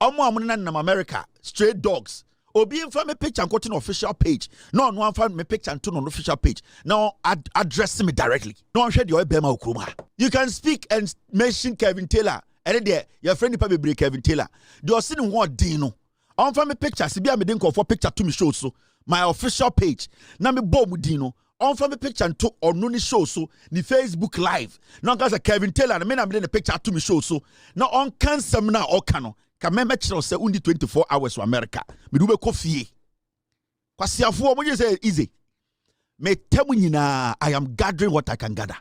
Omo nam America, straight dogs. Obi infa me picture and go to an official page. No one find me picture and turn on official page. Now address me directly. No one share your bema ukruma. You can speak and mention Kevin Taylor. And there, your friend probably break Kevin Taylor. Do you see what Dino? I find me picture. See, I didn't call for picture to me show so my official page. Now me bomb Dino. On from the picture and to on no show so the Facebook live. Now guys Kevin Taylor and me I'm the picture to me show so now on can seminar or cano can me channel say only 24 hours to America. Me do be coffee. Kwasi afo mo say easy. Me tell you na I am gathering what I can gather.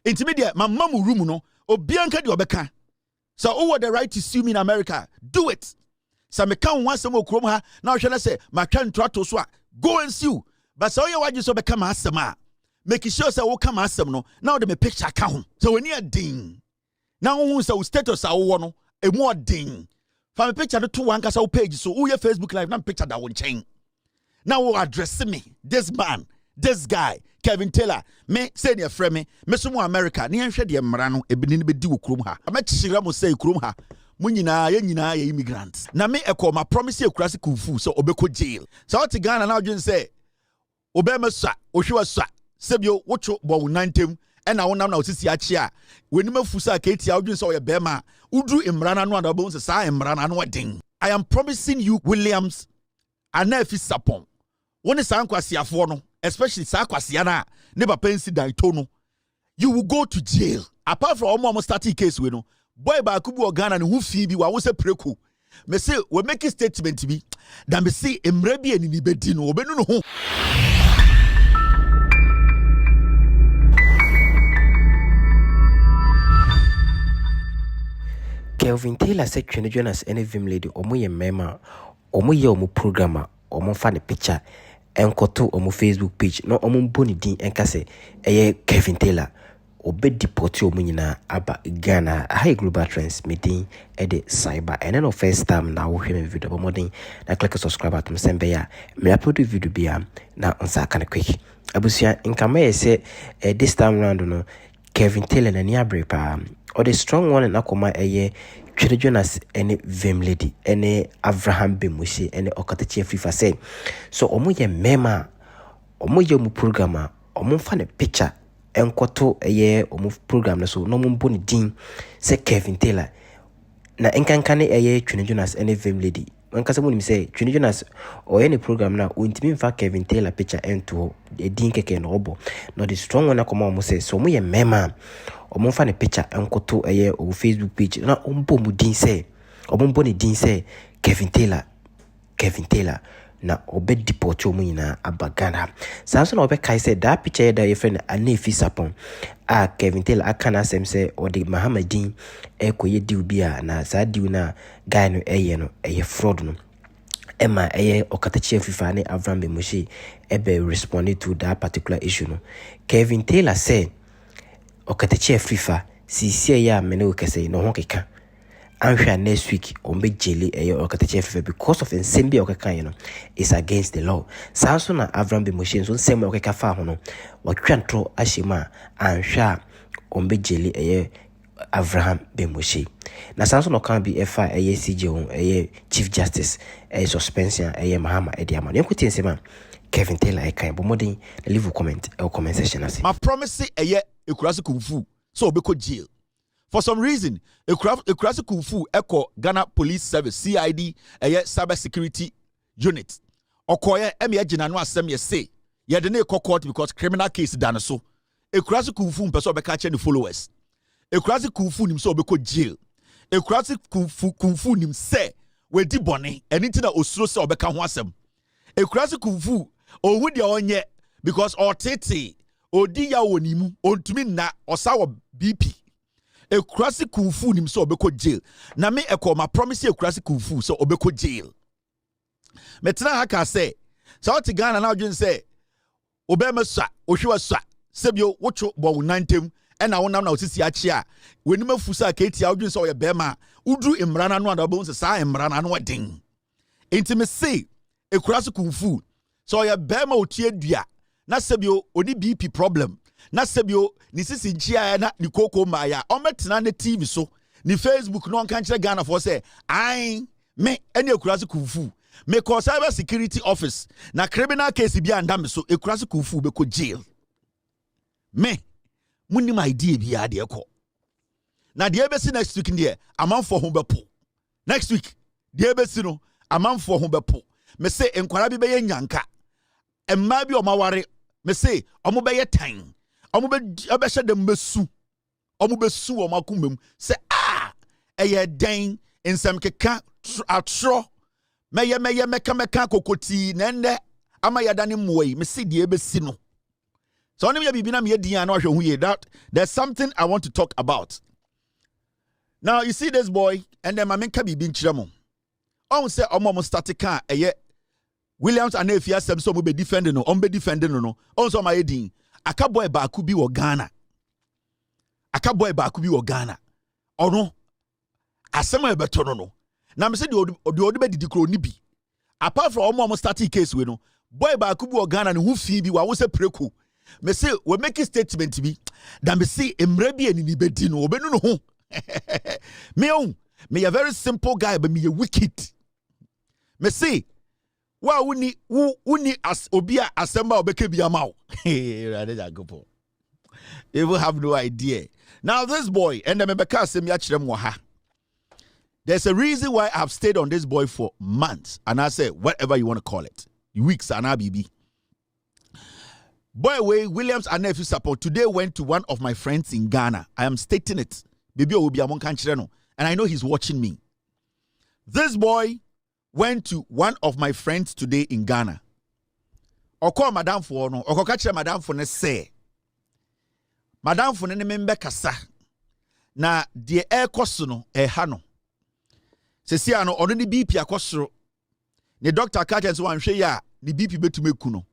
Intermediate my mom room no obianka de obeka. So who the right to sue me in America? Do it. So me can once more chrome ha now shall I say my can try to swa go and sue. But so you want you so become asema. Make sure say wo come asem no. Now the me picture account. So when you ding. Now who say status a wo no e more ding. From a picture to one kasa page so who your Facebook live na picture that won chain. Now who address me. This man, this guy, Kevin Taylor. Me say your friend me so mo America. Ni enhwe de mmara no e bi ni be di wo krom ha. Ama chira mo say krom ha. Mo nyina ye immigrants. Na me e call my promise e kurase kufu so obeko jail. So what Ghana now dwen say Obema sa, Oshiwa sa, Sebio, Wocho, Bow 9 and I want now to achia. When you fusa Katie, I'll do so a bema, Udu Imrana no other bones, a Imrana no ding. I am promising you, Williams, a nephew sapon. One is Sanquasia forno, especially Saquasiana, never pensi daitono. You will go to jail. Apart from almost 30 case, we know. Boy, by Kubu or Ghana and who Phoebe, what was a preku. Me say, we make a statement to be, that me say, Emrebi and Nibedino, Benuno. Kelvin Taylor said Twene Jonas Vim lady omo ye mema omo ye omo programmer omo fa the picture enkoto omo Facebook page no omo boni din enka se eye Kelvin Taylor obe deport omo nyina aba Ghana high global trends meeting e de cyber and no first time na wo hwe me video modern na click subscribe atom sembe ya me upload video bia na onsa kan quick abusia nkama ye se this time round no Kelvin Taylor na ni abrepa or the strong one in Akoma Twene Jonas Vim lady Avraham Bemushi Okatakyie Afrifa say so omo ye mema omo ye mu programmer omo fa ne picture enkoto omo program na so no mo boni din say Kelvin Taylor na enkankane Twene Jonas Vim lady wankasa mo ni say Twene Jonas o any program na untimi mfa Kelvin Taylor picture ento din keke no obo no the strong one akoma omo say so omo ye mema omo fa ne picture enkoto o Facebook page na ombo mu din say ombo ni din say Kelvin Taylor na obe deport omo nyina abagana sanso na obe kai say that picture da your friend anefi sapon Kelvin Taylor akana asem say o de Mahamadin koye diu bia na sa diu na guy no no fraud no Emma Okatakyie Afrifa Avraham Bemushi ebe responded to that particular issue no Kelvin Taylor said Okatakyie Afrifa si ya mene ukese no ho keka anhwa next week ombe jeli Okatakyie Afrifa because of ensembe okeka you know is against the law sanso na Avraham Bemushi so nsem okeka fa ho no watwantro ahyema anhwa ombe jeli Avraham Bemushi na sanso no kan bi efa CJ on Chief Justice suspension Mahama Ediama nkuti nsema Kelvin Taylor kan bo modern leave comment comment section as my promise ekurase kufu so obeko jail for some reason ekurase kufu Ghana Police Service CID cyber security unit okoye agina no asem ye say ye de na court because criminal case done so ekurase kufu mpeso obeka che ne followers ekurase kufu nim so obeko jail ekurase kufu nim say we di bone anything na osuro say obeka ho asem ekurase kufu owu de onye because otete odi ya wonimu ontumi na osawo BP ekurase kufu nim so obeko jail na me my promise ekurase kufu so obeko jail metena haka say South Ghana na dwen say obema sa ohwe sa sebio wocho bo 9 and I want now to achia when you fusa Katie I'll so your bema udu imrana no other bones sa imrana no ding intimacy ekurase kufu so your bema otie dua na sebio oni BP problem na sebio ni sisi nchia na ni koko maya ometena na TV so ni Facebook no kan kire Ghana for say I me any ekurase kufu me call cyber security office na criminal case bi andam so ekurase kufu be ko jail me munim idea bi ade ekọ na de ebesi next week there amanfo ho bepo next week de ebesi no amanfo ho bepo me say enkwara bi be ye nyanka emma bi o maware me say omo be ye tan omo be hye dem besu omo besu o makumem say eye den ensem keka atro meye meka kokoti na ende ama yadane moyi me say de ebesi no so onim ya bibina me din na hwe hu ye that there's something I want to talk about. Now you see this boy and then my men ka bibi nkyere mo on say omo start kan eye Williams and Afia Sem so mo be defending no on be defending no on so my din aka boy ba ku bi wo Ghana ono asem e beto no na me say de odi be didi kro ni bi apart from omo starting case we no boy ba ku bi wo Ghana ne hu fi bi wa wo say preku me say we make a statement bi da me say emra bi ani ni be di no obenu no ho me a very simple guy but me a wicked me say wa uni as obia assemble obeke bi amaw you will have no idea. Now this boy and the member asem ya kire mo ha. There's a reason why I've stayed on this boy for months and I say whatever you want to call it, weeks and abibi. Boy way Williams and nephew support today went to one of my friends in Ghana. I am stating it. Baby will be among country and I know he's watching me. This boy went to one of my friends today in Ghana. Oko madam for no, Okatakyie madam for ne say. Madam for ne membe kasa. Na de ekoso no ha no. Sesi ano ono ni BP akosoro. Ne doctor ka tell so anhwe ya, ni BP betume ku no.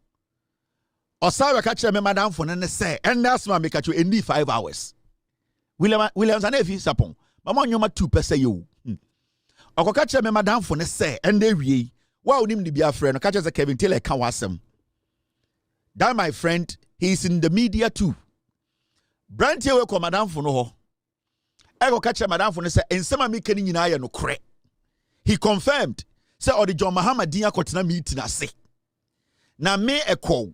Osawe ka kire me madam for ne say, and that's my make you need 5 hours. Williams and Efi sapon. Mama nyoma 2% yo. Okatakyie me madam for ne say, and they wie. Wa onim ni bia friend no ka kire Kevin Taylor kan wasem. That my friend, he's in the media too. Brand here we call madam for no ho. Ego ka kire madam for ne say ensema me kani nyina ye no kre. He confirmed say or the John Muhammad din akotena meeting ase. Na me ekọ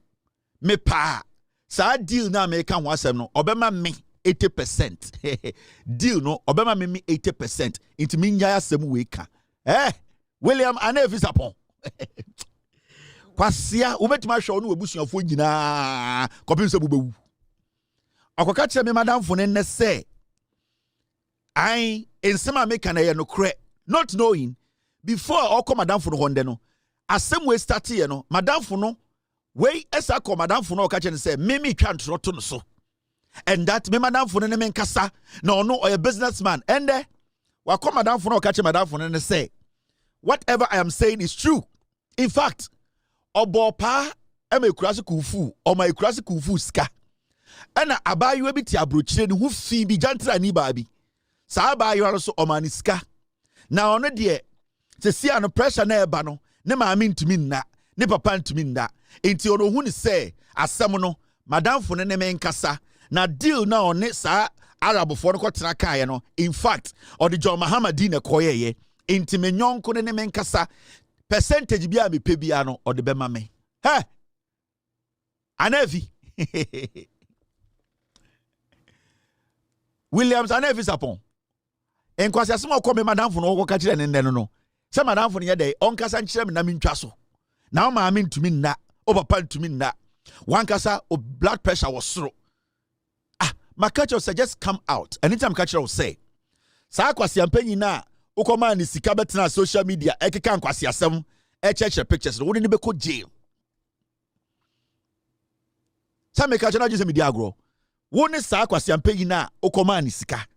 me pa sa deal na me kan wasem no obema me 80%. Deal no obema me 80% into me nya asem we ka. William Anefi sapon. Kwasia ubetima hwe no webusuafo nyina kopim se bubewu. Akokakye me madam fo ne say I ensema me kan ye no kre not knowing before oko madam fo no honde no asem we start ye no madam fo no we esa ko madam fo no okache ne say me twa ntroto no so and that me madam fo ne me nkasa na ono oye businessman and wa ko madam fo no okache madam fo ne say whatever I am saying is true. In fact obopa ema ekurase kufu o ma ekurase kufu ska ana abayo bi ti abrochire ne hu fi bi jantra ni ba bi sa abayo so o ma ni ska na ono de se si ano pressure na eba no ne ma ami ntumi nna ne papa ntumi nna enti ono hu ni say asem no madam fo ne me nkasa na deal na one sa arab fo no kwotena kae no in fact or the John Muhammad na koyeye enti me nyonko ne me nkasa percentage bia me pe bia no or the bema me Anefi Williams Anefi sapon enkwasi asema ko me madam fo no ko ka kire ne no se madam fo ne dey onkasa nkire me na me ntwa so na o ma me ntumi nna o papa ntumi nna wankasa o blood pressure was soro makacho say just come out anytime kacho will say sa kwasi ampanyi na ukoma ni sika betena social media ekeka kwasi asem cheche pictures no woni be ko jail sa me kacho na jise media agro woni sa kwasi ampanyi na ukoma ni sika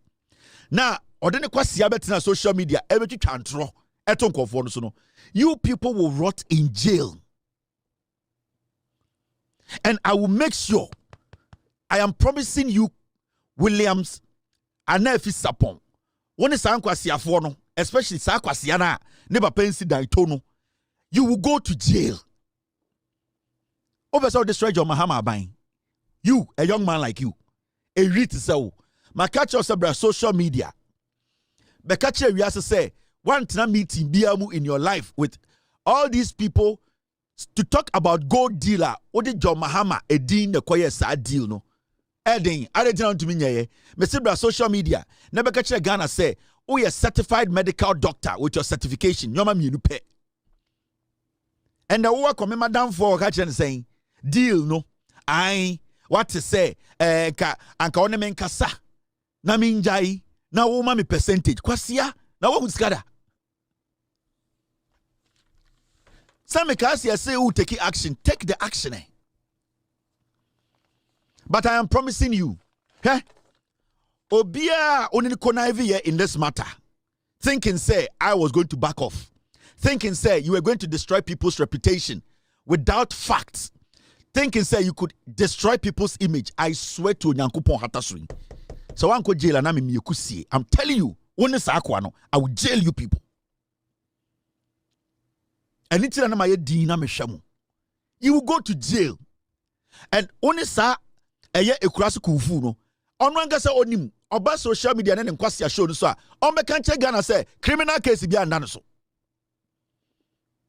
na ode ne kwasi betena social media ebetwitwa ntro eto nkofo no so no you people will rot in jail and I will make sure I am promising you Williams Anefi sapon woni sa nkwasiafo no especially sa kwasia na ne papa nsi dan to no you will go to jail over so destroy your Mahama ban you a young man like you a read to say my catch us about social media Bekache wiase say one tina meeting biamu in your life with all these people to talk about gold dealer. Odi John Mahama edin the koye sa deal no. Edin adena ntumi nyeye. Mesibra social media. Na bekache Ghana say, "Oh, you're certified medical doctor with your certification. Nyoma mienu pe." And the work of madam for catching saying, "Deal no. I what to say? Anka one men kasa. Na minjai. Na wo me percentage. Kwasia. Na wo skada." Some kasi say who take action. Take the action. But I am promising you, Obia only connive here in this matter. Thinking say I was going to back off. Thinking say you were going to destroy people's reputation without facts. Thinking say you could destroy people's image. I swear to Nyankopon hatasuri. So anko jail and I'm telling you, I will jail you people. And it's you will go to jail. And only sa eye ekurase kufu no. Onwanga se onim oba social media na nkwasi show no so a on be kan che Ghana say criminal case bi anda no so.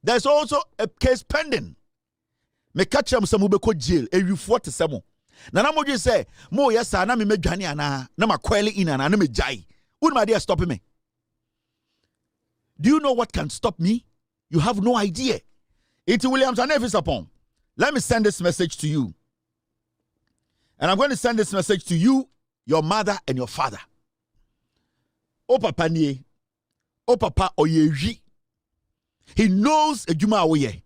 There's also a case pending. Me catch am some be ko jail ewifo te semo. Na na modwe say mo yes na me medwane ana na makwele in ana na me jai. Who my dear stop me? Do you know what can stop me? You have no idea. It's Williams and Nevis upon. Let me send this message to you. And I'm going to send this message to you, your mother, and your father. O papa nie. O papa oyeji. He knows a juma awye.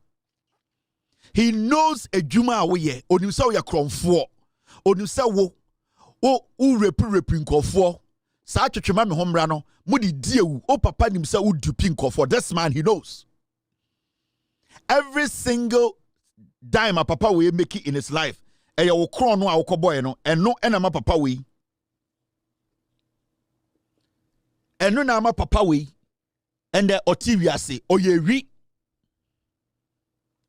He knows a juma awye. Onimsa oya kromfo. Onimsa wo. O repi nkofo. Sa twetwema me homra no. Mudi diewu. O papa nimsa u dupi nkofo. This man, he knows. Every single dime a papa will make it in his life. E ya wo kron no a wo koboy no eno na ma papa we eno na ma papa we and the otiwiase oyewi.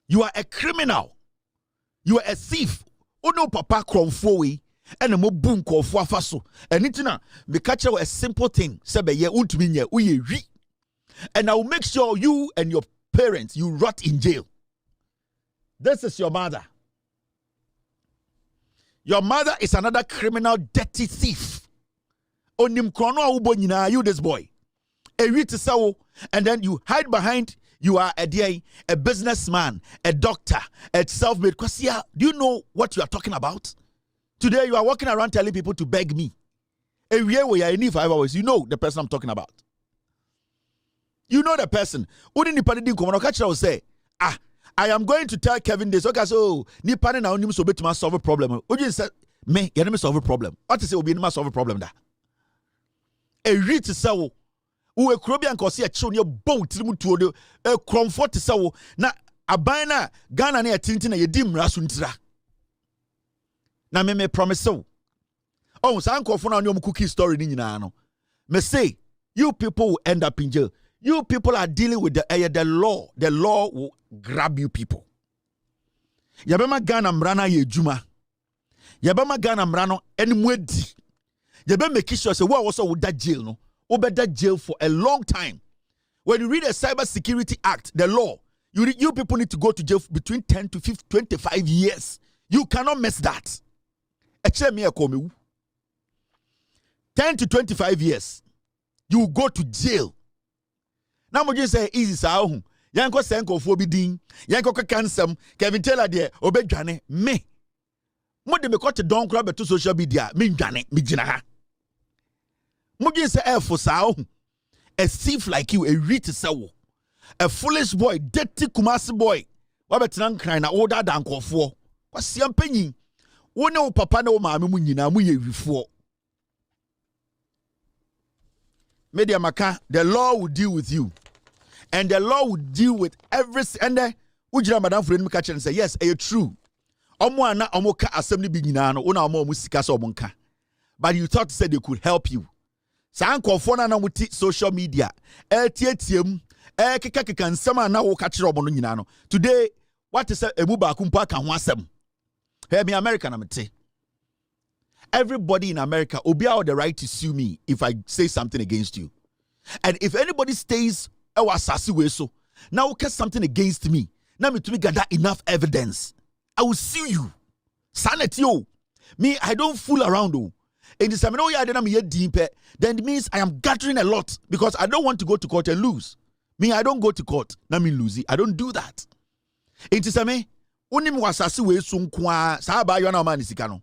You are a criminal, you are a thief. Ono papa kronfo we ena mo bu nkofo afaso enitina me catch a simple thing sebe ye untumi nye oyewi. And I will make sure you and your parents you rot in jail. This is your mother. Your mother is another criminal, dirty thief. Onim krono awubo nyina, you this boy. And then you hide behind, you are a businessman, a doctor, a self-made. Do you know what you are talking about? Today you are walking around telling people to beg me. You know the person I'm talking about. You know the person. Say, I am going to tell Kevin this. Okay, so ni pane na onim so betima solve a problem. Oji say me ye na solve a problem. What is say obi na solve a problem da? E ri te say wo e kuro bia nkosi e chiw ne bow tirimu tuo de e comfort te say wo na aban na Ghana na yetinti na yedi mra so ntira. Na me promise so. Oh, so ankofo na onim cookie story ni nyina no. Me say you people will end up in jail. You people are dealing with the law. The law will grab you people. Yabema Ghana mrana ye juma. Yabema Ghana mrano any mwedi. Yabema make sure say what also would that jail no. Obe that jail for a long time. When you read the Cyber Security Act, the law, you people need to go to jail between 10 to 25 years. You cannot mess that. 10 to 25 years. You go to jail. Now mo just say easy sa ho. Yanko senko fo bi din. Yanko kansem. Kevin Taylor de obedwane me. Mo de me ko te don kra beto social media me dwane me gina ha. Mo just say for sa ho. A thief like you, a rich sawo. A foolish boy, dirty kumasi boy. Wa betena nkran na older than kofo. Kwasi ampanyin. Wo ne wo papa ne wo maame mu nyina mu ye wifo. Media Maka, the law will deal with you. And the law will deal with every and then ujira madam friend me catch and say yes, it's true. Omo ana omo ka assembly bi nyina no, una omo sika so omo nka. But you thought said they could help you. Sa ankofo na muti social media. Tietiem keka nsema na wo ka kire omo no nyina no. Today what is emu ba kumpa ka ho asem. Hey me American na mete. Everybody in America, obi have the right to sue me if I say something against you. And if anybody stays our assassi way so, now cast something against me. Now me to me gather enough evidence. I will sue you. Sanity, oh. Me, I don't fool around, oh. In the seminar, then it means I am gathering a lot because I don't want to go to court and lose. Me, I don't go to court. Na me lose it. I don't do that. In the seminar, unim wasasi we sunkwa sa ba yo na ma ni sika no.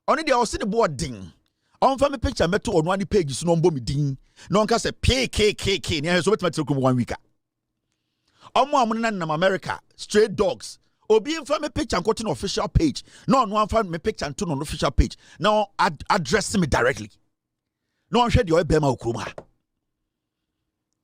Oni de o se the board ding. On fa me picture meto on one page so no mbo me din. No nka se PKKK ni so betima tire 1 week. Omo amuna na America, straight dogs. Obi infa me picture and no official page. No one find me picture and to no official page. Now address me directly. No one share your bema okruma.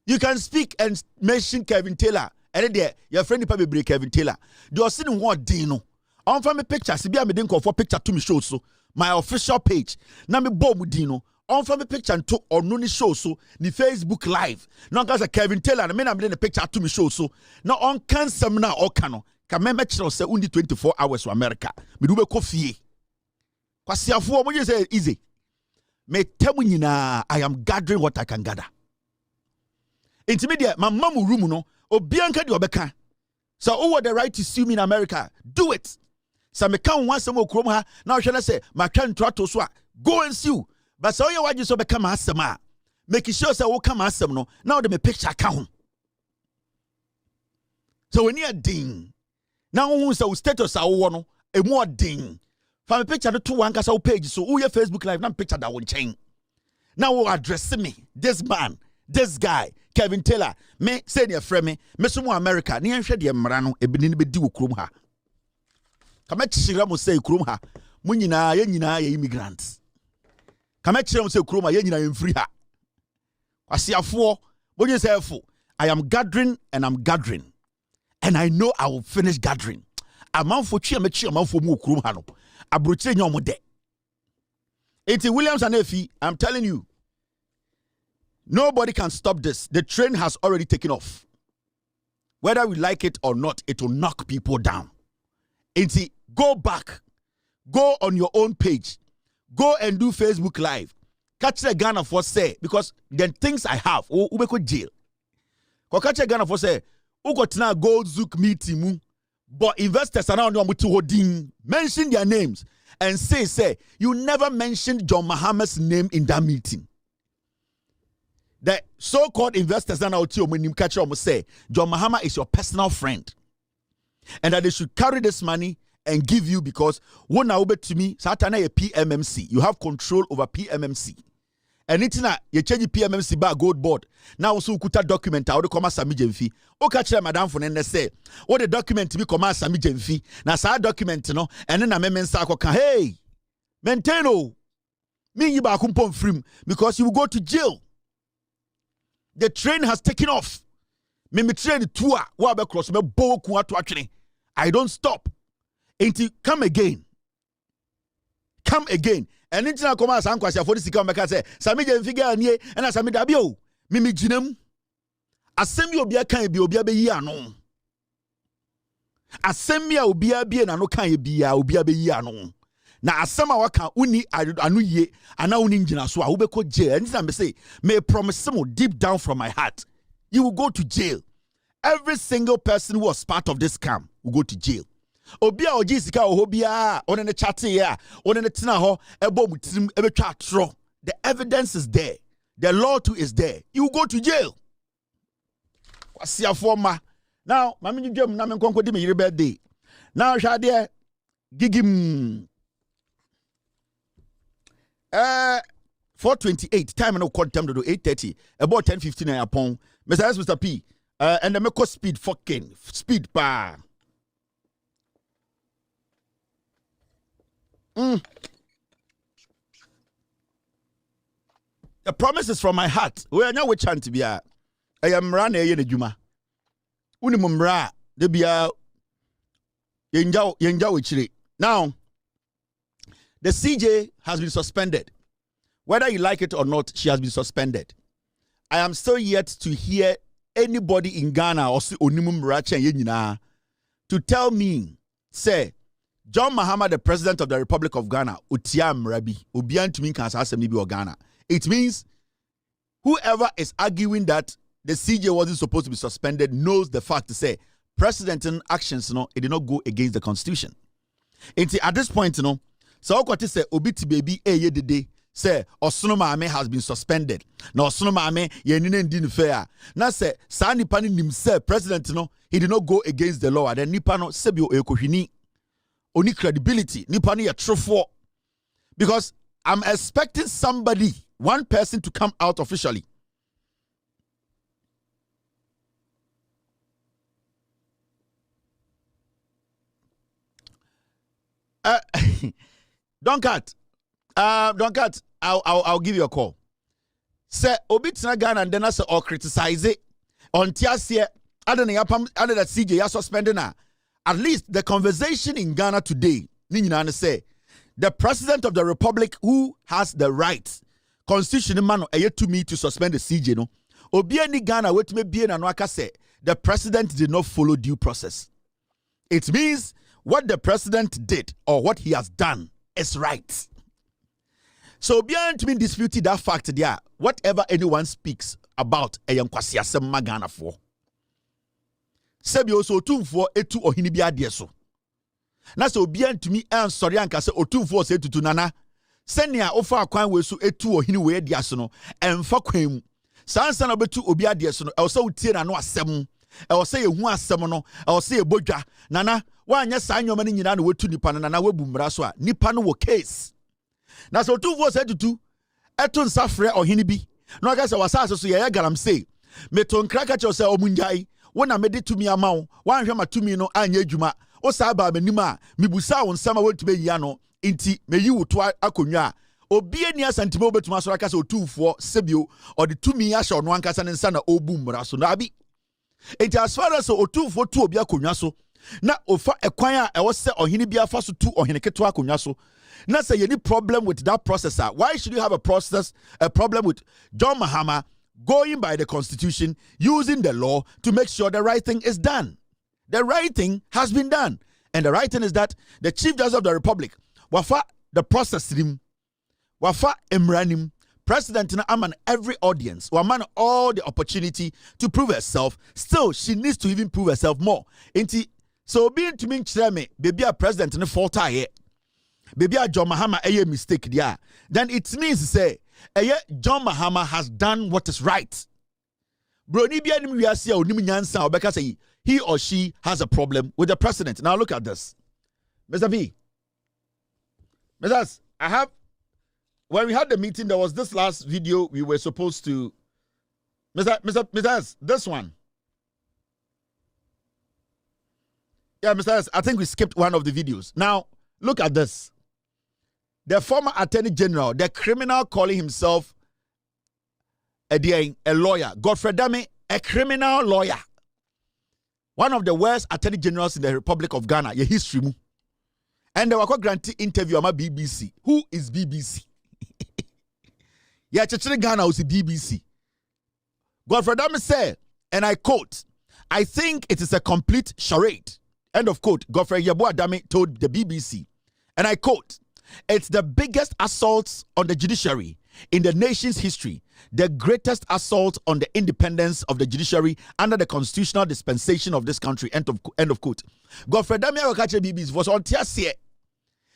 You can speak and mention Kevin Taylor. And there, your friend probably break Kevin Taylor. Do you see what Dino? On from me picture, see me didn't call for picture to me show so my official page. Now me bomb Dino. On from me picture and to or no show so the Facebook live. Now guys Kevin Taylor, I mean I'm the picture to me show so now on can seminar or cano. Can remember say only 24 hours to America. Me do be coffee. Kwasi afu mo say easy. Me tell you na I am gathering what I can gather. Intermediate, my mom room no. Obianka di obeka. So who the right to sue me in America? Do it. So me can want some okrom ha. Now shall I say my can try to swa. Go and sue. But so you waji so beka ma asema. Make sure say wo come asem no. Now they me picture account. So when you ding. Now who say status a wo no e more ding. From a picture to one kasa page so who your Facebook live na picture that one chain. Now who address me this man. This guy, Kevin Taylor, me say near frame me so America, ni enhwe de mmara no ebini be di wo krom ha. Kama chira mo say krom ha, mo nyina ye immigrants. Kama chira mo say krom ha ye nyina ye free ha. Kwasiafo, bo you say I am gathering and I'm gathering. And I know I will finish gathering. Amanfo twa me twa amanfo mu krom ha no. Abrochire nyom de. Eti Williams and Efi, I'm telling you, nobody can stop this. The train has already taken off. Whether we like it or not, it will knock people down. Enti, go back. Go on your own page. Go and do Facebook Live. Catch the Ghana for say, because the things I have, we go jail. Catch the Ghana for say, Ugotina Gold Zook meeting, but investors around you mention their names and say, you never mentioned John Mahama's name in that meeting. The so-called investors that now catch say John Mahama is your personal friend, and that they should carry this money and give you because one now to me, Satana a PMMC. You have control over PMMC. And it's not you change PMMC by gold board. Now so kuta document out the comma Sami Jemfi. O catch madam for and say, what the document to be comma Sami Jemfi. Now sa document no, and then a memon sako can hey maintain me you back free because you will go to jail. The train has taken off. Me train tour. Wa be cross me bo ku atu atwene. I don't stop. Until come again. Come again. And intina come as ankwasi for this come make say Sami je mfiga nie na Sami da bi o. Me ginam. Asem bi obi kan bi obi be yi ano. Asem bi obi bi na no kan bi obi be yi ano. Na asema waka uni anu ye ana uni ngina so a wo be ko jail. And I say may promise mo deep down from my heart you will go to jail. Every single person who was part of this scam will go to jail. Obi a oji sika ohobia on the chat here on the tina ho ebo mutim ebetwa atro. The evidence is there. The law too is there. You will go to jail. Kwasia forma. Now mami dwam na me nkonko di me yire birthday. Now shade gigim 4:28 time no call time to 8:30 about 10:15 upon Mr. P and the make speed fucking speed pa The promise is from my heart. We are now we chant to be I am ran a juma. Unimumra de bia yenja wichiri. Now the CJ has been suspended. Whether you like it or not, she has been suspended. I am still yet to hear anybody in Ghana or Onimum Racha Yenina to tell me, say, John Mahama, the president of the Republic of Ghana, Utiam Rabi, Ubian to me can Ghana. It means whoever is arguing that the CJ wasn't supposed to be suspended knows the fact to say president's actions, it did not go against the constitution. At this point, so Okatakyie say obiti baby dede say Osono Maame has been suspended. Now Osono Maame ye nine din fair. Now say sa nipa ni nim say president he did not go against the law. Then nipa no sebio ekohwini oni credibility. Nipa no ye trufo. Because I'm expecting somebody, one person to come out officially. Don't cut. I'll give you a call. Say Obitina Ghana and then I say or criticize it on Tiasia. Other than that CJ ya suspended now. At least the conversation in Ghana today, say the president of the republic who has the right, constitutional man to me to suspend the CJ no. Obiani Ghana wait me be na say the president did not follow due process. It means what the president did or what he has done is right. So beyond to me disputing that fact there, whatever anyone speaks about a young kwasiasem magana for. Sebi also otumfo etu ohini bia de so. Na so beyond to me and sorry anka se otumfo se tutu nana. Senia ofa akwan we so etu ohini we de so no emfa kwan mu. Sansa na betu obi ade so no e so utie na no asem. E say ehu asem no, e say ebodwa. Nana wanya sa nyoma ni nyina na wetu nipa na wabu mmara so a nipa no wo case. Na so otumfo se tutu eto nsafre ohini bi. No aka se wasase so ye garam say. Meton kraka che se omunjai. Wona mede tumi amawo wanhwe matumi no anya adwuma o saa ba manim a mibusa wo nsama wontume yia no nti meyi wo to akonwa obi ani asantime obetuma so aka se otumfo sebio or the tumi ahye ono ankasa ne nsa na obu mmara so na abi enti as far as otumfo tu obi akonwa so na ofa ekwan a ewo se ohene bia fa so tu ohene keto akonwa so na say any problem with that processor. Why should you have a problem with John Mahama going by the constitution, using the law to make sure the right thing is done? The right thing has been done. And the right thing is that the Chief Justice of the Republic, wafa the process him, wafa emranim, President Aman every audience, waman all the opportunity to prove herself. Still, she needs to even prove herself more. So being to me, baby, a president in the fault here. Baby, John Mahama a mistake there. Then it means to say, John Mahama has done what is right. Because he or she has a problem with the president. Now look at this. Mr. V. Mr. When we had the meeting, there was this last video we were supposed to. Mr. This one. Yeah, Mr. I think we skipped one of the videos. Now, look at this. The former Attorney General, the criminal calling himself a lawyer, Godfrey Dame, a criminal lawyer. One of the worst Attorney Generals in the Republic of Ghana, your history. And they were granted interview on BBC. Who is BBC? Yeah, Ghana was the BBC. Godfrey Dame said, and I quote, I think it is a complete charade. End of quote. Godfrey Dame told the BBC, and I quote, it's the biggest assault on the judiciary in the nation's history, the greatest assault on the independence of the judiciary under the constitutional dispensation of this country. End of quote. Godfrey Dame Okatakyie BBC was on Tiasie.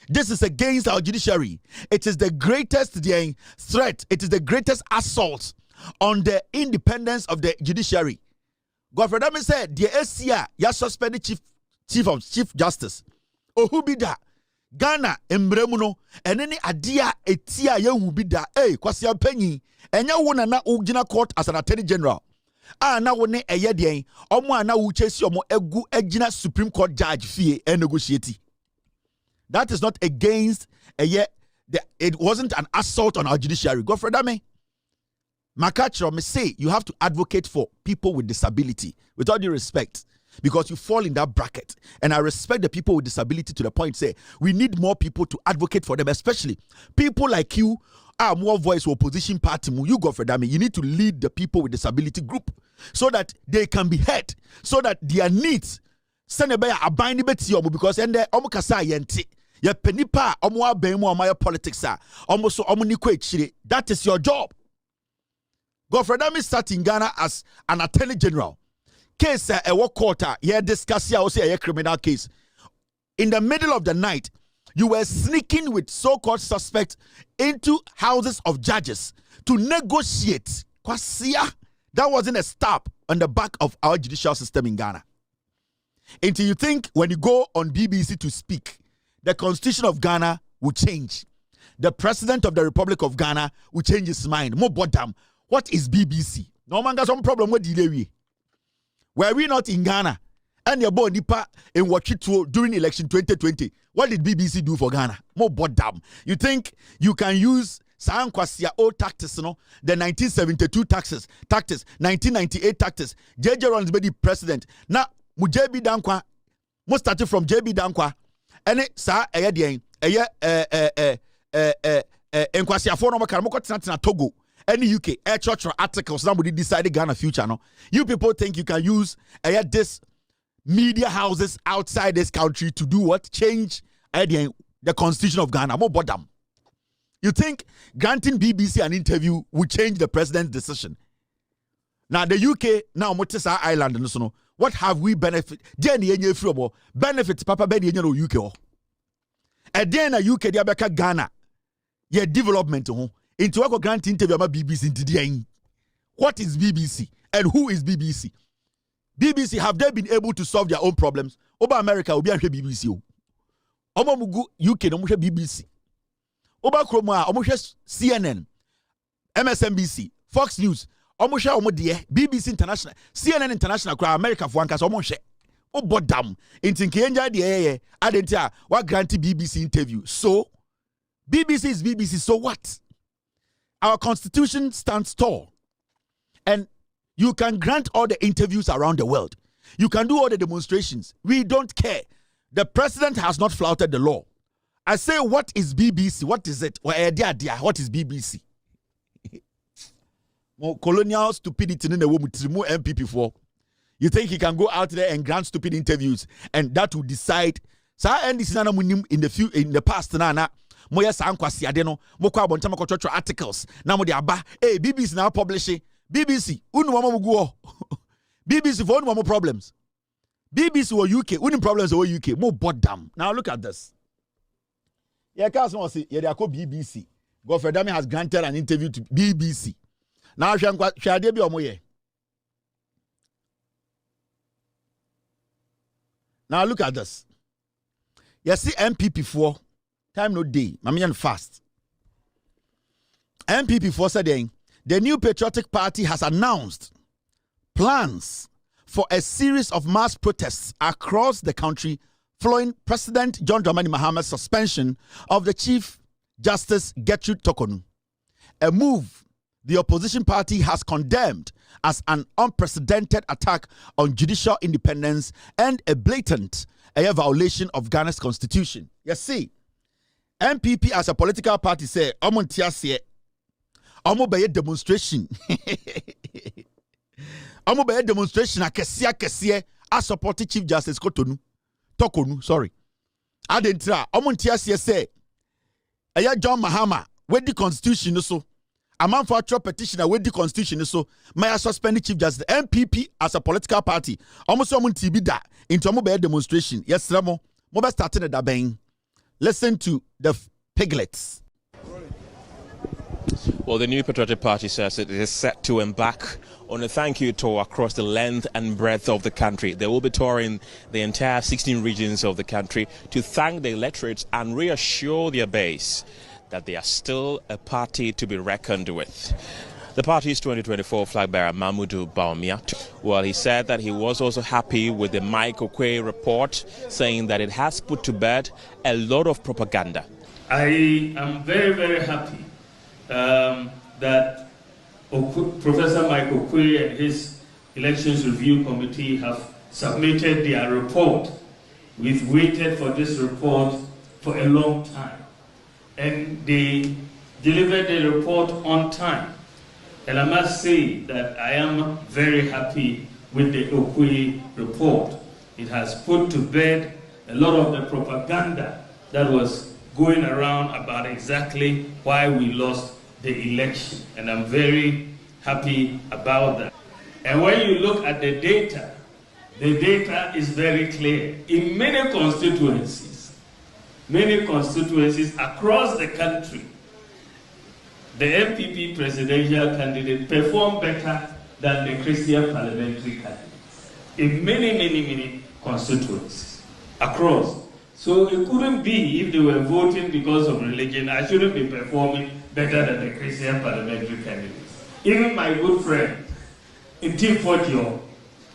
This is against our judiciary. It is the greatest threat. It is the greatest assault on the independence of the judiciary. Godfrey Dame said, the SCA, ya suspended Chief Justice. Oh, who be that? Ghana embremuno eneni adia etia ye wubida kwasi ampanyi enya wona na ugina court as an attorney general na wone eye den omo na wu chesi omo egu agina Supreme Court judge fie negotiate. That is not against it wasn't an assault on our judiciary. Godfrey Dame Makacho me say you have to advocate for people with disability with all due respect, because you fall in that bracket. And I respect the people with disability to the point, say, we need more people to advocate for them, especially people like you are more voice for opposition party. You go for them. You need to lead the people with disability group so that they can be heard, so that their needs send a binding because and the omukasa yenti ya penipa omwa bemu omaya politics almost that is your job. Godfrey Dami sat in Ghana as an attorney general. Case a war court, discuss a criminal case. In the middle of the night, you were sneaking with so-called suspects into houses of judges to negotiate. Kwasia, that wasn't a stop on the back of our judicial system in Ghana. Until you think when you go on BBC to speak, the constitution of Ghana will change. The president of the Republic of Ghana will change his mind. More bottom. What is BBC? No man got some problem with delay. Were we not in Ghana? And your boy Nipa in Wakito during election 2020. What did BBC do for Ghana? More bottom. You think you can use Sankwasia old tactics, no? The 1972 taxes, 1998 taxes. JJ Ron's the president. Now, JB Dankwa, most started from JB Dankwa. And it sa Nkwasia for no makamoko tina Togo. Any UK air church articles somebody decided Ghana future no. You people think you can use this media houses outside this country to do what? Change the constitution of Ghana. More bottom. You think granting BBC an interview will change the president's decision? Now the UK now Motesa Island and so no. What have we benefit? Benefits Papa Benny UK. And then a UK diabeka Ghana. Yeah, development into a grant interview about BBC into the. What is BBC and who is BBC? BBC, have they been able to solve their own problems? Over America will be a BBC. Oba mugu UK no BBC. Oba Chroma, CNN, MSNBC, Fox News, BBC International, CNN International, America for one case, oh, bottom. In Tinkenja, the air, I what granted BBC interview. So, BBC is BBC, so what? Our constitution stands tall. And you can grant all the interviews around the world. You can do all the demonstrations. We don't care. The president has not flouted the law. I say, what is BBC? What is it? What is BBC? More colonial stupidity in the world with more MPP for. You think he can go out there and grant stupid interviews and that will decide? So I end this in the past na moya sankwasi adeno moko abonta makochocho articles na mo de aba BBC now publishing BBC unu mama muguo BBC for unu mama problems BBC or UK unu problems or UK more bottom. Now look at this. Yeah, Casmo say yeah they are called BBC. Godfrey Dami has granted an interview to BBC. Now shade bi omoye. Now look at this. You see MPP4 time no day. Mamian fast. MPP4 said the New Patriotic Party has announced plans for a series of mass protests across the country following President John Dramani Mahama's suspension of the Chief Justice Gertrude Torkornoo. A move the opposition party has condemned as an unprecedented attack on judicial independence and a blatant violation of Ghana's constitution. You see, MPP as a political party say, "Omontiasie, omobaye demonstration, omobaye demonstration akesie a supporting Chief Justice Torkornoo. Sorry, adentra omontiasie say, aya John Mahama with the constitution so." A man for a petitioner with the constitution so may I suspend the Chief Justice. MPP as a political party almost someone TB da into a mobile demonstration. Yes, Ramo, mobile starting at the bang. Listen to the piglets. Well, the New Patriotic Party says it is set to embark on a thank you tour across the length and breadth of the country. They will be touring the entire 16 regions of the country to thank the electorates and reassure their base that they are still a party to be reckoned with. The party's 2024 flag bearer, Mamudu Bawumia, well, he said that he was also happy with the Mike Oquaye report, saying that it has put to bed a lot of propaganda. I am very, very happy that Professor Mike Oquaye and his Elections Review Committee have submitted their report. We've waited for this report for a long time. And they delivered the report on time. And I must say that I am very happy with the Oquaye report. It has put to bed a lot of the propaganda that was going around about exactly why we lost the election. And I'm very happy about that. And when you look at the data is very clear. In many constituencies across the country, the MPP presidential candidate performed better than the Christian parliamentary candidates in many constituencies across. So it couldn't be, if they were voting because of religion, I shouldn't be performing better than the Christian parliamentary candidates. Even my good friend, Deport Twene Jonas,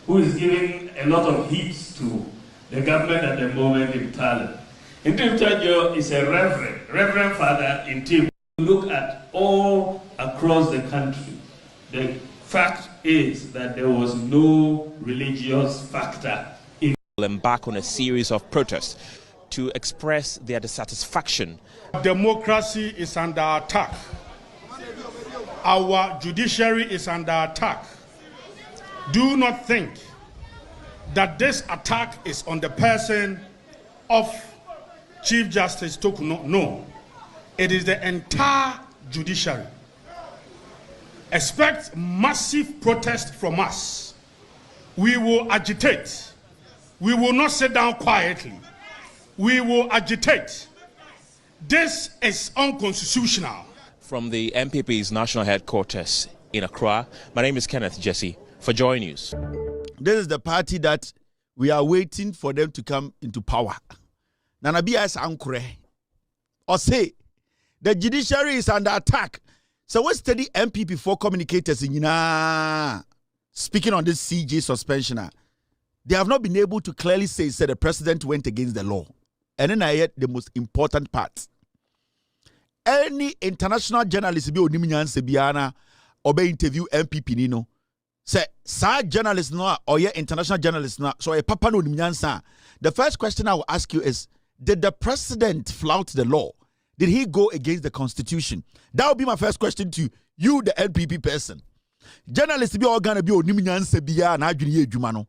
who is giving a lot of heat to the government at the moment in Parliament. Deport Twene Jonas is a reverend father in Tim. Look at all across the country. The fact is that there was no religious factor in. Embark on a series of protests to express their dissatisfaction. Democracy is under attack. Our judiciary is under attack. Do not think that this attack is on the person of Chief Justice Tokuno. No, it is the entire judiciary. Expect massive protest from us. We will agitate. We will not sit down quietly. We will agitate. This is unconstitutional. From the MPP's national headquarters in Accra, my name is Kenneth Jesse for Joy News. This is the party that we are waiting for them to come into power. Nanabia is ankure. Or say, the judiciary is under attack. So what's the MPP for communicators in speaking on this CJ suspension? They have not been able to clearly say the president went against the law. And then I heard the most important part. Any international journalist be onimian sebiana or be interview MPP nino. Say sa journalist no or international journalist no so a papa no onimian sa. The first question I will ask you is, did the president flout the law? Did he go against the constitution? That would be my first question to you, the NPP person. Journalists be all gonna be onimian sebia na adwene adwuma no.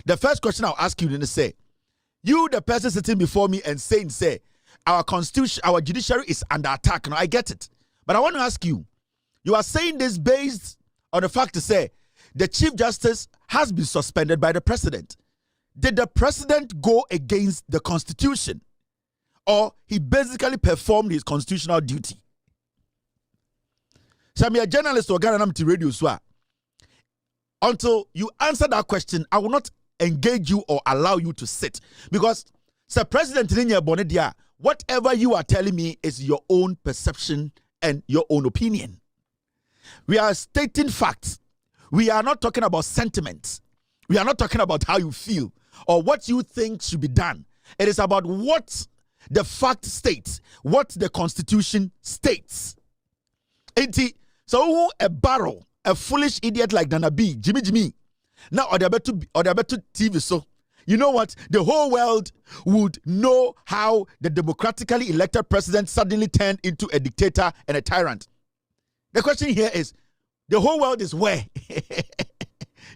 The first question I'll ask you is say, you, the person sitting before me and saying, say, our constitution, our judiciary is under attack. Now, I get it. But I want to ask you, you are saying this based on the fact to say the Chief Justice has been suspended by the president. Did the president go against the constitution? Or he basically performed his constitutional duty? So I'm a journalist or Ghana radio so until you answer that question, I will not engage you or allow you to sit. Because, Sir President Bonedia, whatever you are telling me is your own perception and your own opinion. We are stating facts. We are not talking about sentiments. We are not talking about how you feel or what you think should be done. It is about what the fact states, what the Constitution states. So a barrel, a foolish idiot like Danabi, Jimmy, now or they're better TV. So you know what? The whole world would know how the democratically elected president suddenly turned into a dictator and a tyrant. The question here is, the whole world is where?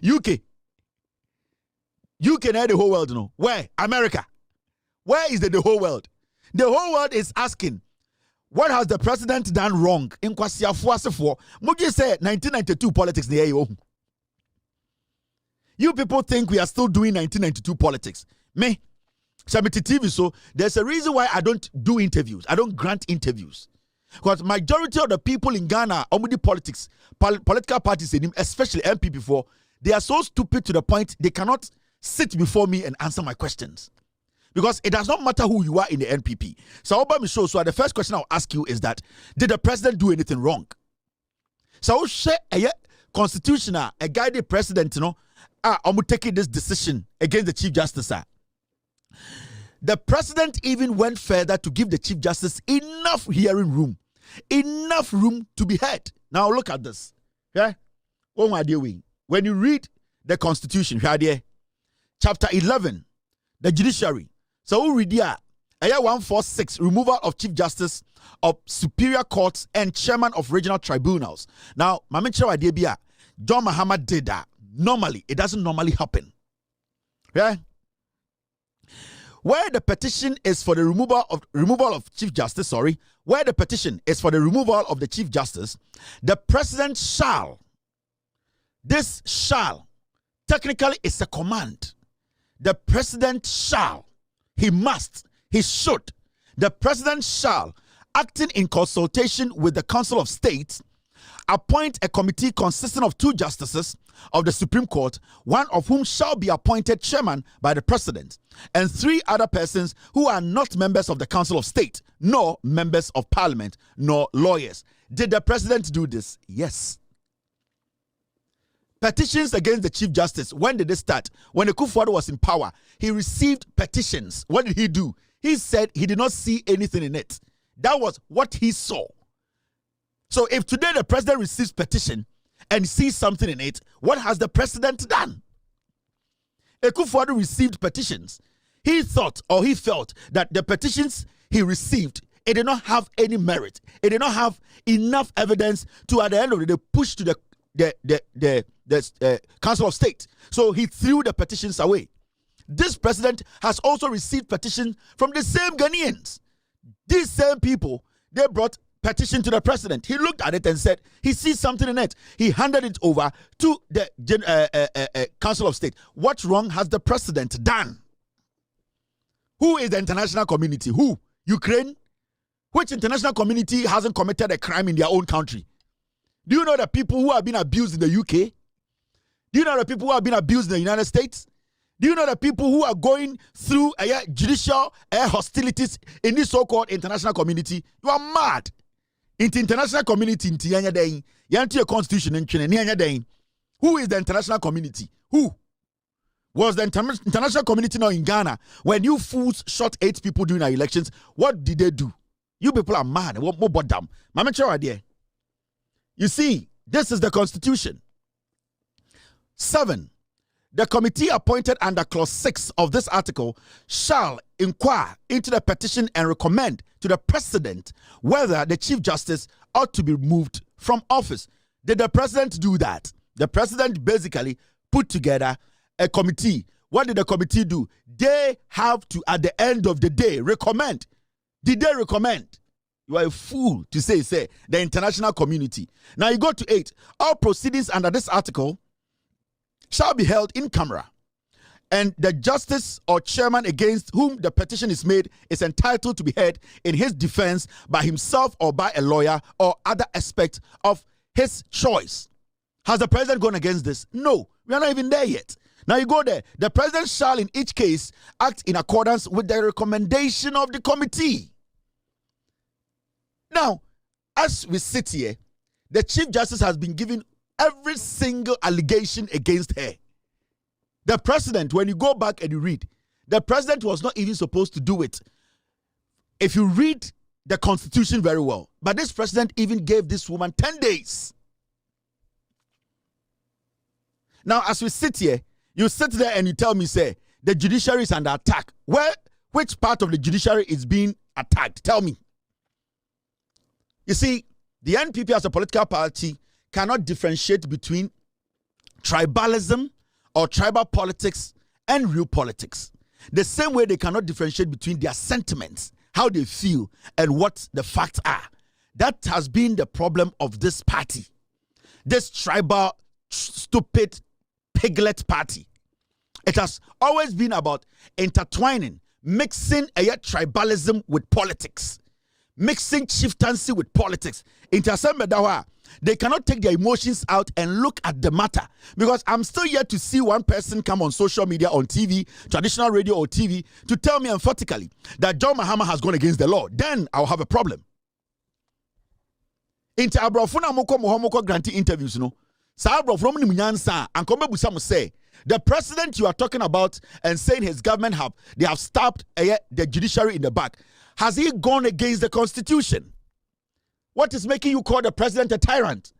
UK now the whole world know. Where? America. Where is the whole world? The whole world is asking, what has the president done wrong? In Kwasiafuasefo, Muji said 1992 politics. You people think we are still doing 1992 politics. Me, Samiti TV, so there's a reason why I don't do interviews. I don't grant interviews. Because majority of the people in Ghana, omudi politics, political parties, especially MPP4, they are so stupid to the point they cannot sit before me and answer my questions. Because it does not matter who you are in the NPP. So the first question I'll ask you is that, did the president do anything wrong? So a constitutional, a guided president, I'm taking this decision against the Chief Justice. The president even went further to give the Chief Justice enough hearing room, enough room to be heard. Now look at this. Yeah? When you read the Constitution, chapter 11, the judiciary. So we read here, 146, removal of Chief Justice of Superior Courts and Chairman of Regional Tribunals. Now, John Mahama did that. Normally, it doesn't normally happen. Yeah? Where the petition is for the removal of Chief Justice, where the petition is for the removal of the Chief Justice, the president shall This shall technically is a command. The president shall, he must, he should. The president shall, acting in consultation with the Council of State, appoint a committee consisting of 2 justices of the Supreme Court, one of whom shall be appointed chairman by the president, and 3 other persons who are not members of the Council of State, nor members of Parliament, nor lawyers. Did the president do this? Yes. Petitions against the Chief Justice, when did they start? When Akufo-Addo was in power, he received petitions. What did he do? He said he did not see anything in it. That was what he saw. So if today the president receives petition and sees something in it, what has the president done? Akufo-Addo received petitions. He thought or he felt that the petitions he received, it did not have any merit. It did not have enough evidence to, at the end of the day, push to the Council of State. So he threw the petitions away. This president has also received petitions from the same Ghanaians. These same people, they brought petition to the president. He looked at it and said he sees something in it. He handed it over to the Council of State. What wrong has the president done? Who is the international community? Who? Ukraine? Which international community hasn't committed a crime in their own country? Do you know the people who have been abused in the UK? Do you know the people who have been abused in the United States? Do you know the people who are going through judicial hostilities in this so-called international community? You are mad. In the international community, your constitution, who is the international community? Who? Was the international community now in Ghana? When you fools shot 8 people during our elections, what did they do? You people are mad. What more about them? You see, this is the constitution. 7. The committee appointed under clause 6 of this article shall inquire into the petition and recommend to the president whether the Chief Justice ought to be removed from office. Did the president do that? The president basically put together a committee. What did the committee do? They have to, at the end of the day, recommend. Did they recommend? You are a fool to say the international community. Now you go to 8. All proceedings under this article shall be held in camera, and the justice or chairman against whom the petition is made is entitled to be heard in his defense by himself or by a lawyer or other aspect of his choice. Has the president gone against this? No, we are not even there yet. Now you go there. The president shall in each case act in accordance with the recommendation of the committee. Now, as we sit here, the Chief Justice has been given every single allegation against her. The president, when you go back and you read, the president was not even supposed to do it. If you read the constitution very well, but this president even gave this woman 10 days. Now, as we sit here, you sit there and you tell me, say, the judiciary is under attack. Which part of the judiciary is being attacked? Tell me. You see, the NPP as a political party cannot differentiate between tribalism or tribal politics and real politics. The same way they cannot differentiate between their sentiments, how they feel, and what the facts are. That has been the problem of this party. This tribal, stupid, piglet party. It has always been about intertwining, mixing tribalism with politics, mixing chieftaincy with politics. They cannot take their emotions out and look at the matter, because I'm still yet to see one person come on social media, on TV, traditional radio or TV, to tell me emphatically that John Mahama has gone against the law. Then I'll have a problem. Into abrofuna moko granting interviews, Sa abrofuna ni munyansa and come busa say the president you are talking about and saying his government they have stabbed the judiciary in the back. Has he gone against the constitution? What is making you call the president a tyrant?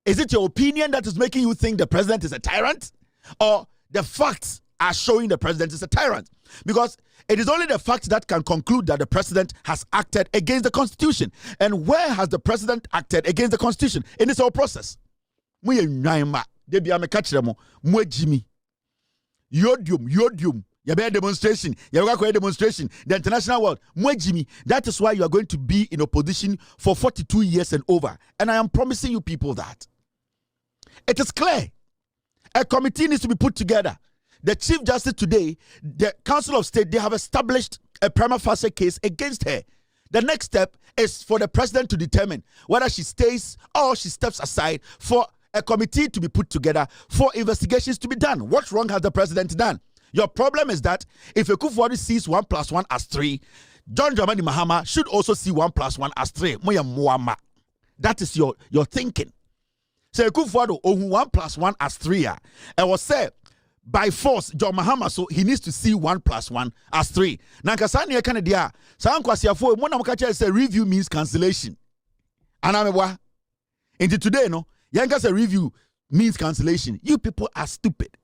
Is it your opinion that is making you think the president is a tyrant? Or the facts are showing the president is a tyrant? Because it is only the facts that can conclude that the president has acted against the constitution. And where has the president acted against the constitution in this whole process? Yodium. You have a demonstration. You have a demonstration. The international world. That is why you are going to be in opposition for 42 years and over. And I am promising you people that. It is clear. A committee needs to be put together. The Chief Justice today, the Council of State, they have established a prima facie case against her. The next step is for the president to determine whether she stays or she steps aside, for a committee to be put together for investigations to be done. What wrong has the president done? Your problem is that if Akufo-Addo sees 1 + 1 as 3, John Dramani Mahama should also see 1 + 1 as 3. That is your thinking. So Akufo-Addo 1 + 1 as 3. I was said by force John Mahama, so he needs to see 1 + 1 as 3. Nankasani Kanadia, Sankwasiafo, Monamkacha say review means cancellation. Anamewa. Into today, no, Yanka say review means cancellation. You people are stupid.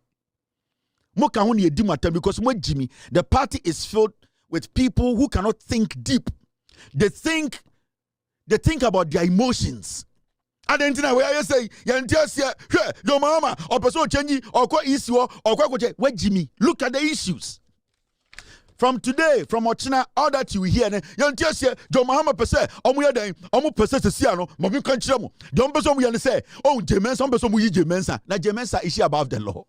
Because Jimmy, the party is filled with people who cannot think deep. They think about their emotions. I don't know where you say, your mama, or person change, or quite issue, or quite where Jimmy. Look at the issues. From today, from Ochina, all that you hear, you just say, John Mahama per se, almost per se, Siano, Momi Conchamo. Don't be some we say, oh, Jemensa, some person we Jemensa. Now, Jemensa is she above the law.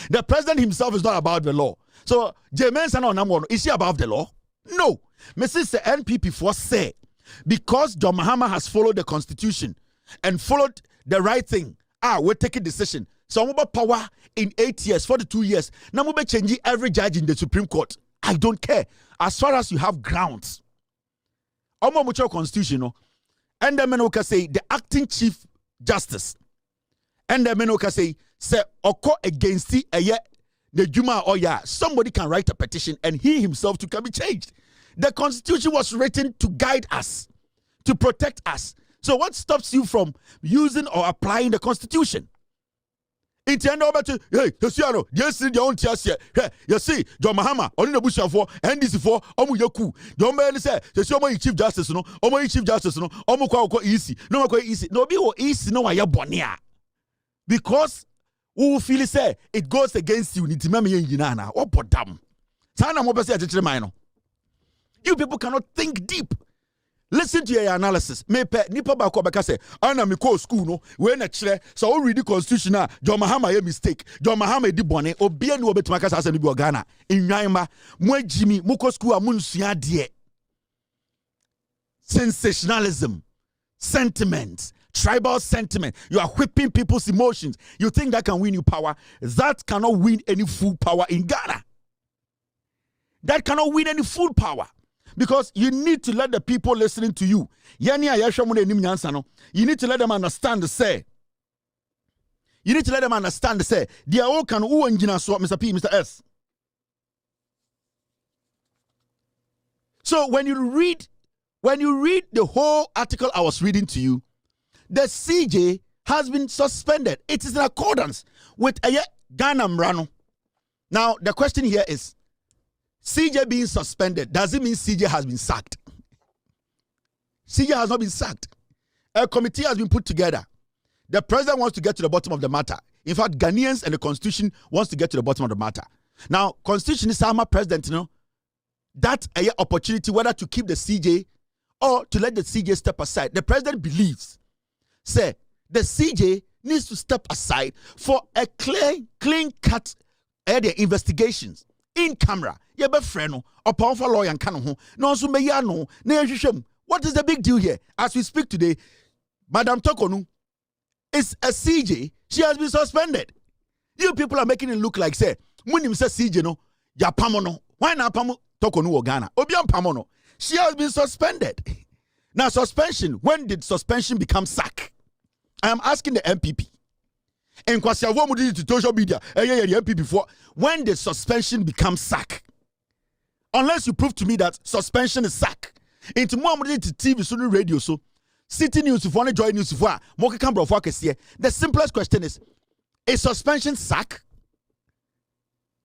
The president himself is not above the law. So, Jemensa no number one, is she above the law? No. Mrs. NPP for say, because John Mahama has followed the constitution and followed the right thing, we're taking decision. So, I'm power in 8 years, 42 years. Now, we're changing every judge in the Supreme Court. I don't care. As far as you have grounds. I'm mucho constitution, and the men can say the acting Chief Justice. And the men can say occur against the Juma or somebody can write a petition and he himself too can be changed. The Constitution was written to guide us, to protect us. So what stops you from using or applying the Constitution? It's end over to yes, you see, John Mahama, only the Bush for NDC for Omuyaku. John Bailey said, the Chief Justice, no, Chief Justice, no, easy, no, easy, no, be easy, no, I bonia. Because who feel say it goes against you, Nitimami, or Podam. Sana Mobasa, you people cannot think deep. Listen to your analysis. Me pe nipa ba ko beka say, "Ana me ko school no, we na kire, so we read the constitution na John Mahama ye mistake. John Mahama di bone, obi anu obetima kasa ase ni bi Ghana. Enwanma, mo agimi, mo ko school amunsua de. Sensationalism, sentiment, tribal sentiment. You are whipping people's emotions. You think that can win you power? That cannot win any full power in Ghana. That cannot win any full power. Because you need to let the people listening to you. You need to let them understand the say. You need to let them understand the say. They are all can Mr. P, Mr. S. So when you read the whole article I was reading to you, the CJ has been suspended. It is in accordance with Ghana Mrano. Now the question here is, CJ being suspended, does it mean CJ has been sacked? CJ has not been sacked. A committee has been put together. The president wants to get to the bottom of the matter. In fact, Ghanaians and the constitution wants to get to the bottom of the matter. Now, constitution is Sama president, that opportunity whether to keep the CJ or to let the CJ step aside. The president believes, say, the CJ needs to step aside for a clean cut investigations in camera. What is the big deal here? As we speak today, Madam Tokonu is a CJ. She has been suspended. You people are making it look like, say, Munim says CJ no, ya pamono. Why not Pamo Tokonu or Ghana? Obian Pamono. She has been suspended. Now, suspension, when did suspension become sack? I am asking the MPP. And Kwasiavo Mudi to social media, the MPP before. When did suspension become sack? Unless you prove to me that suspension is sack. Into more to TV, so radio, so City News, if you want to join news, the simplest question is suspension sack?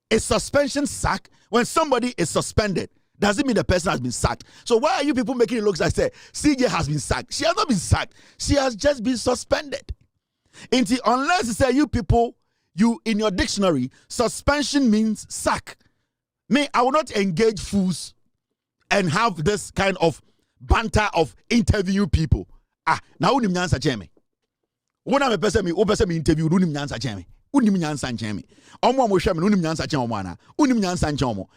Is suspension sack? When somebody is suspended, does it mean the person has been sacked? So why are you people making it look like say CJ has been sacked? She has not been sacked. She has just been suspended. Unless you say you people, you in your dictionary, suspension means sack. Me, I will not engage fools and have this kind of banter of interview people. Now unim nyansa cheme. When I'm a person me interview unim nyansa cheme. Unim nyansa nkyɛn me. Ɔmo a mohwɛ me no unim nyansa kyɛn ɔmo ana? Unim nyansa nkyɛn ɔmo.